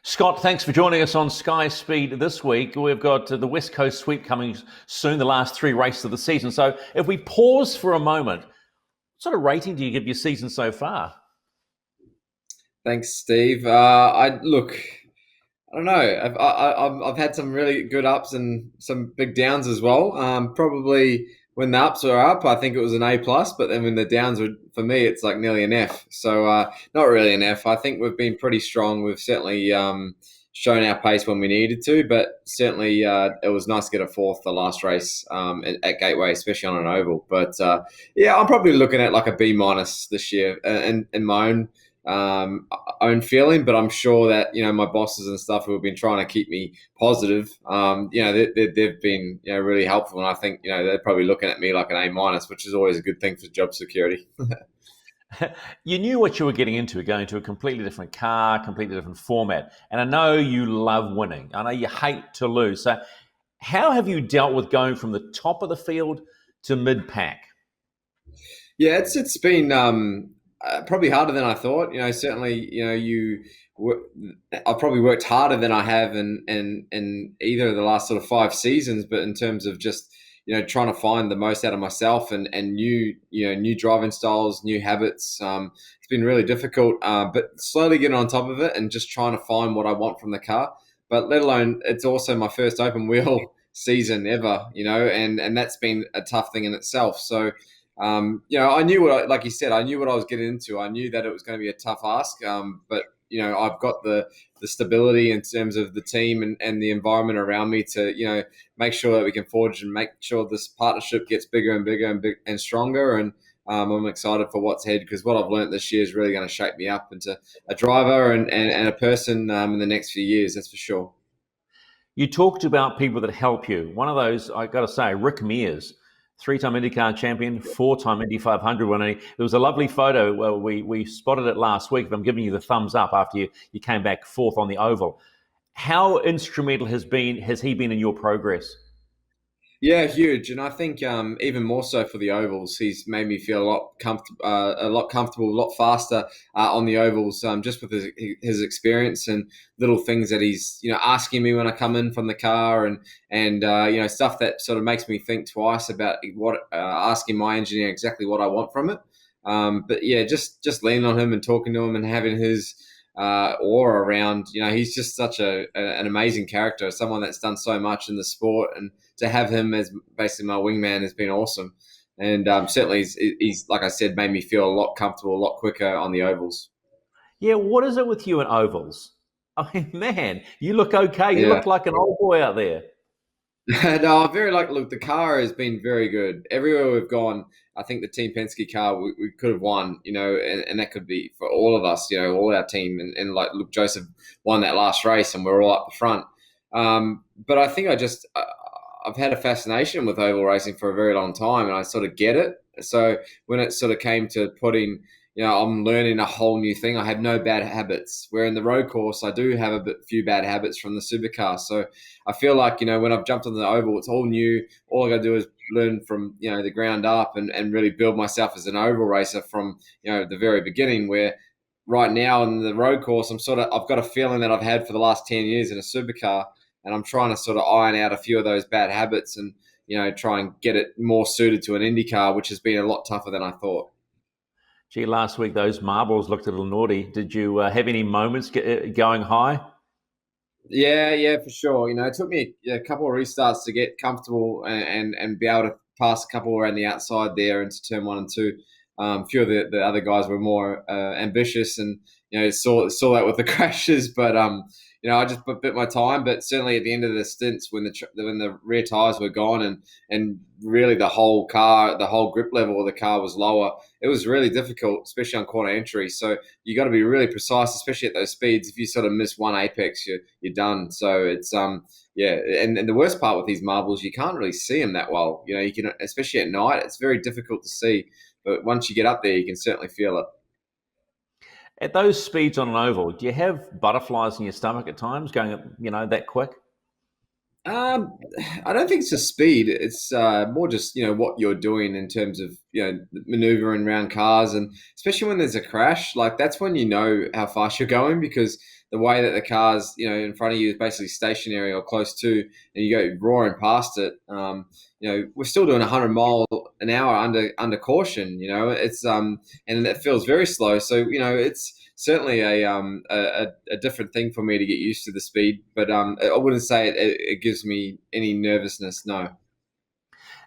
Scott, thanks for joining us on Sky Speed this week. We've got the West Coast sweep coming soon, the last three races of the season. So if we pause for a moment, what sort of rating do you give your season so far? Thanks, Steve. I don't know. I've had some really good ups and some big downs as well. Probably when the ups were up, I think it was an A plus, but then when the downs were, for me, it's like nearly an F. So not really an F. I think we've been pretty strong. We've certainly shown our pace when we needed to, but certainly it was nice to get a fourth the last race at Gateway, especially on an oval. But yeah, I'm probably looking at like a B minus this year in my own feeling, but I'm sure that my bosses and stuff who have been trying to keep me positive, they've been really helpful, and I think they're probably looking at me like an A minus, which is always a good thing for job security. You knew what you were getting into, going to a completely different car, completely different format. And I know you love winning. I know you hate to lose. So how have you dealt with going from the top of the field to mid-pack? Yeah, it's been probably harder than I thought. Certainly, I've probably worked harder than I have in either of the last sort of 5 seasons. But in terms of just trying to find the most out of myself and new driving styles, new habits, it's been really difficult. But slowly getting on top of it and just trying to find what I want from the car. But let alone, it's also my first open wheel season ever, and that's been a tough thing in itself. So I knew like you said, I knew what I was getting into. I knew that it was going to be a tough ask, but I've got the stability in terms of the team and the environment around me to make sure that we can forge and make sure this partnership gets bigger and bigger and stronger. And I'm excited for what's ahead because what I've learned this year is really going to shape me up into a driver and a person in the next few years. That's for sure. You talked about people that help you. One of those, I got to say, Rick Mears, three-time IndyCar champion, four-time Indy 500 winner. There was a lovely photo where we spotted it last week. I'm giving you the thumbs up after you came back fourth on the oval. How instrumental has he been in your progress? Yeah, huge, and I think even more so for the ovals, he's made me feel a lot comfortable, a lot faster on the ovals, just with his experience and little things that he's asking me when I come in from the car, and stuff that sort of makes me think twice about what asking my engineer exactly what I want from it. But yeah, just leaning on him and talking to him and having his aura around. He's just such an amazing character, someone that's done so much in the sport, and to have him as basically my wingman has been awesome. And certainly, he's like I said, made me feel a lot comfortable, a lot quicker on the ovals. Yeah, what is it with you and ovals? I mean, man, you look okay. You Yeah. look like an old boy out there. No, I very like. Look, the car has been very good everywhere we've gone. I think the Team Penske car we could have won, and that could be for all of us, all our team. And like, look, Joseph won that last race, and we're all up the front. But I think I've had a fascination with oval racing for a very long time, and I sort of get it. So when it sort of came to putting, I'm learning a whole new thing. I had no bad habits. Where in the road course, I do have few bad habits from the supercar. So I feel like when I've jumped on the oval, it's all new. All I got to do is learn from the ground up and really build myself as an oval racer from the very beginning. Where right now in the road course, I've got a feeling that I've had for the last 10 years in a supercar, and I'm trying to sort of iron out a few of those bad habits and try and get it more suited to an IndyCar, which has been a lot tougher than I thought. Gee, last week those marbles looked a little naughty. Did you have any moments going high? Yeah, yeah, for sure. It took me a couple of restarts to get comfortable and be able to pass a couple around the outside there into turn one and two. A few of the other guys were more ambitious, and saw that with the crashes. But I just bit my time. But certainly at the end of the stints, when the rear tires were gone and really the whole car, the whole grip level of the car was lower, it was really difficult, especially on corner entry. So you got to be really precise, especially at those speeds. If you sort of miss one apex, you're done. So it's yeah, and the worst part with these marbles, you can't really see them that well. You can, especially at night, it's very difficult to see. But once you get up there, you can certainly feel it. At those speeds on an oval, do you have butterflies in your stomach at times going, that quick? Um, I don't think it's just speed. It's more just what you're doing in terms of maneuvering around cars, and especially when there's a crash, like that's when you know how fast you're going, because the way that the car's in front of you is basically stationary or close to, and you go roaring past it. We're still doing 100 mile an hour under caution. It's and it feels very slow. So it's certainly a different thing for me to get used to the speed. But I wouldn't say it gives me any nervousness. No.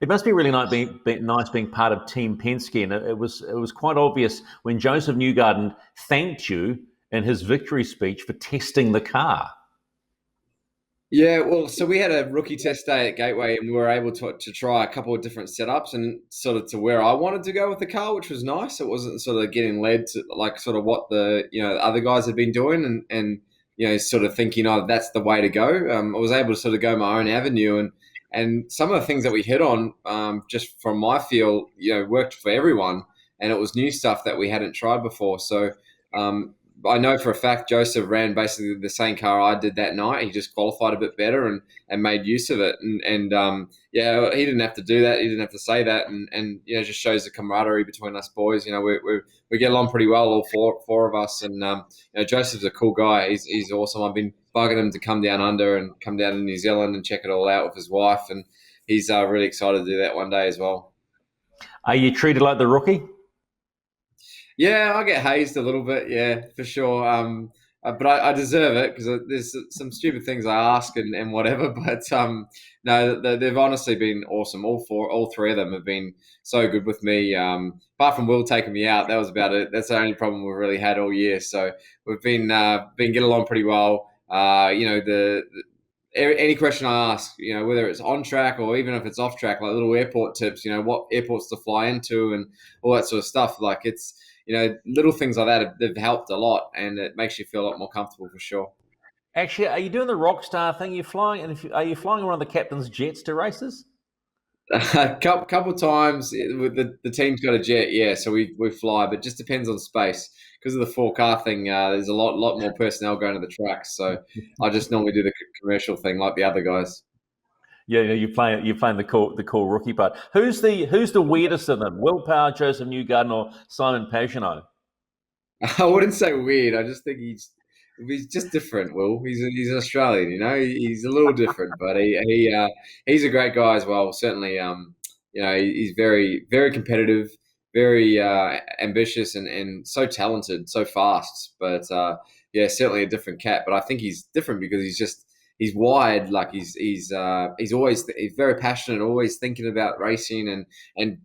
It must be really nice being part of Team Penske, and it was quite obvious when Joseph Newgarden thanked you in his victory speech for testing the car. Yeah, well, so we had a rookie test day at Gateway, and we were able to try a couple of different setups and sort of to where I wanted to go with the car, which was nice. It wasn't sort of getting led to like sort of what the other guys had been doing, and sort of thinking, oh, that's the way to go. I was able to sort of go my own avenue, and some of the things that we hit on, just from my feel, worked for everyone, and it was new stuff that we hadn't tried before. So. I know for a fact Joseph ran basically the same car I did that night. He just qualified a bit better and made use of it. And he didn't have to do that. He didn't have to say that. And it just shows the camaraderie between us boys. We get along pretty well, all four of us. And Joseph's a cool guy. He's awesome. I've been bugging him to come down under and come down to New Zealand and check it all out with his wife. And he's really excited to do that one day as well. Are you treated like the rookie? Yeah, I get hazed a little bit, yeah, for sure. But I deserve it because there's some stupid things I ask and whatever. But no, they've honestly been awesome. All three of them have been so good with me. Apart from Will taking me out, that was about it. That's the only problem we've really had all year. So we've been getting along pretty well. Any question I ask, whether it's on track or even if it's off track, like little airport tips, what airports to fly into and all that sort of stuff. Like it's. Little things like that have helped a lot, and it makes you feel a lot more comfortable for sure. Actually, are you doing the rock star thing? Are you flying, and are you flying one of the captain's jets to races? A couple times with the team's got a jet, yeah, so we fly, but it just depends on space because of the 4-car thing. There's a lot more personnel going to the tracks, so I just normally do the commercial thing like the other guys. Yeah, you're playing the cool rookie part. Who's the weirdest of them? Will Power, Joseph Newgarden, or Simon Pagenaud? I wouldn't say weird. I just think he's just different. Will he's an Australian, he's a little different, but he's a great guy as well. Certainly, he's very very competitive, very ambitious, and so talented, so fast. But certainly a different cat. But I think he's different because he's wide, like he's very passionate, always thinking about racing and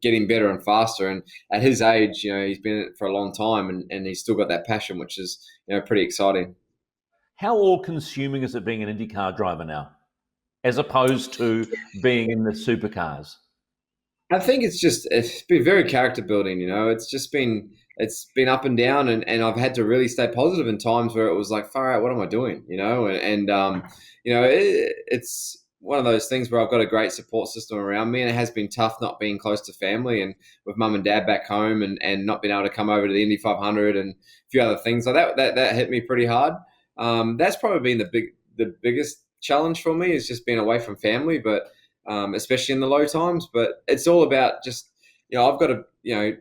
getting better and faster. And at his age, he's been in it for a long time, and he's still got that passion, which is pretty exciting. How all-consuming is it being an IndyCar driver now, as opposed to being in the supercars? I think it's been very character building. It's been up and down, and I've had to really stay positive in times where it was like, far out, what am I doing? It's one of those things where I've got a great support system around me, and it has been tough not being close to family and with mum and dad back home, and not being able to come over to the Indy 500 and a few other things like that hit me pretty hard. That's probably been the biggest challenge for me, is just being away from family, but especially in the low times. But it's all about just, I've got to,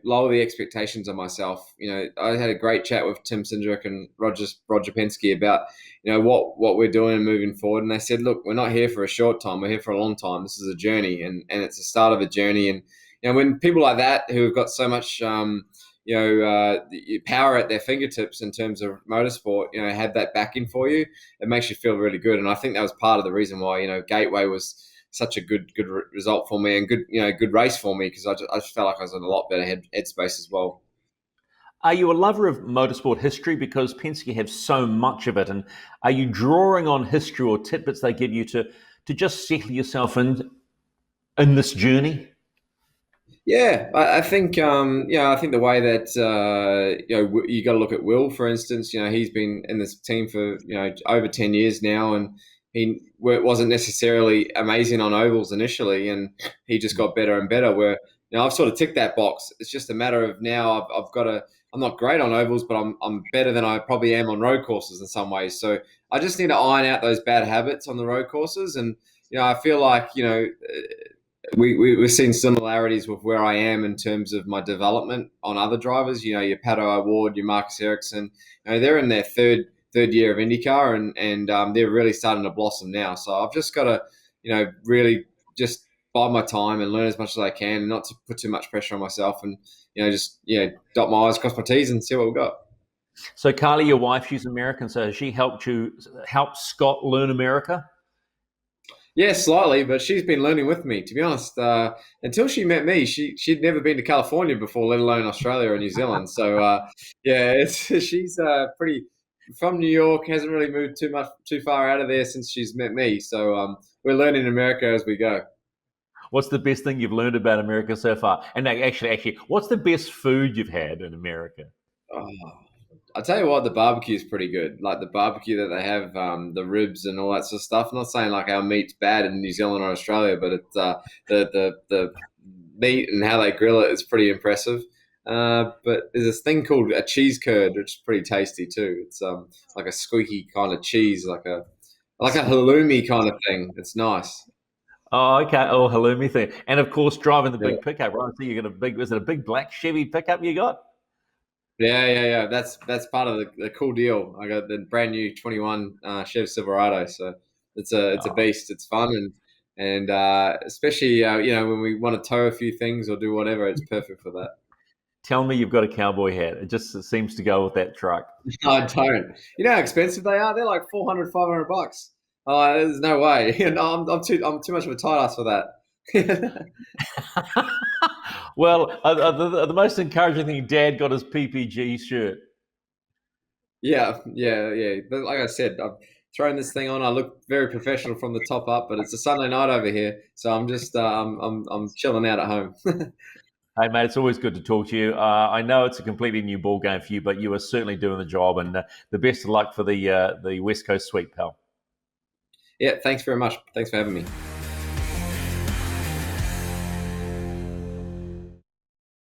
lower the expectations on myself. I had a great chat with Tim Cindric and Roger Penske about, what we're doing and moving forward. And they said, look, we're not here for a short time. We're here for a long time. This is a journey, and it's the start of a journey. And, when people like that who have got so much, power at their fingertips in terms of motorsport, have that backing for you, it makes you feel really good. And I think that was part of the reason why, Gateway was such a good result for me, and good race for me, because I just felt like I was in a lot better headspace as well. Are you a lover of motorsport history, because Penske have so much of it, and are you drawing on history or tidbits they give you to just settle yourself in this journey? Yeah, I think I think the way that you got to look at Will, for instance. He's been in this team for over 10 years now, and he wasn't necessarily amazing on ovals initially, and he just got better and better. Where I've sort of ticked that box. It's just a matter of now I've got to. I'm not great on ovals, but I'm better than I probably am on road courses in some ways. So I just need to iron out those bad habits on the road courses, and I feel like we've seen similarities with where I am in terms of my development on other drivers. You know, your Pato O'Ward, your Marcus Ericsson. You know, they're in their third year of IndyCar, and they're really starting to blossom now. So I've just got to, really just bide my time and learn as much as I can, and not to put too much pressure on myself, and just dot my I's, cross my T's, and see what we've got. So Carly, your wife, she's American, so has she helped Scott learn America? Yeah, slightly, but she's been learning with me. To be honest, until she met me, she'd never been to California before, let alone Australia or New Zealand. So yeah, she's pretty from New York. Hasn't really moved too far out of there since she's met me. So we're learning America as we go. What's the best thing you've learned about America so far? And actually, what's the best food you've had in America? Oh, I'll tell you what, the barbecue is pretty good. Like the barbecue that they have, the ribs and all that sort of stuff. I'm not saying like our meat's bad in New Zealand or Australia, but it's the meat and how they grill it is pretty impressive. But there's this thing called a cheese curd, which is pretty tasty too. It's like a squeaky kind of cheese, like a halloumi kind of thing. It's nice. Oh, okay. Oh, halloumi thing. And of course, driving the Yeah. big pickup, right? So you got is it a big black Chevy pickup you got? Yeah. That's part of the cool deal. I got the brand new 21 Chevy Silverado, so it's a Oh, beast. It's fun, and especially when we want to tow a few things or do whatever, it's perfect for that. tell me you've got a cowboy hat. It just seems to go with that truck. I don't. You know how expensive they are? They're like 400, $500. Oh, there's no way. No, I'm too much of a tight ass for that. Well, the most encouraging thing, Dad got his PPG shirt. Yeah. But like I said, I'm throwing this thing on. I look very professional from the top up, but it's a Sunday night over here, so I'm just I'm chilling out at home. Hey, mate, it's always good to talk to you. I know it's a completely new ball game for you, but you are certainly doing the job, and the best of luck for the West Coast sweep, pal. Yeah, thanks very much. Thanks for having me.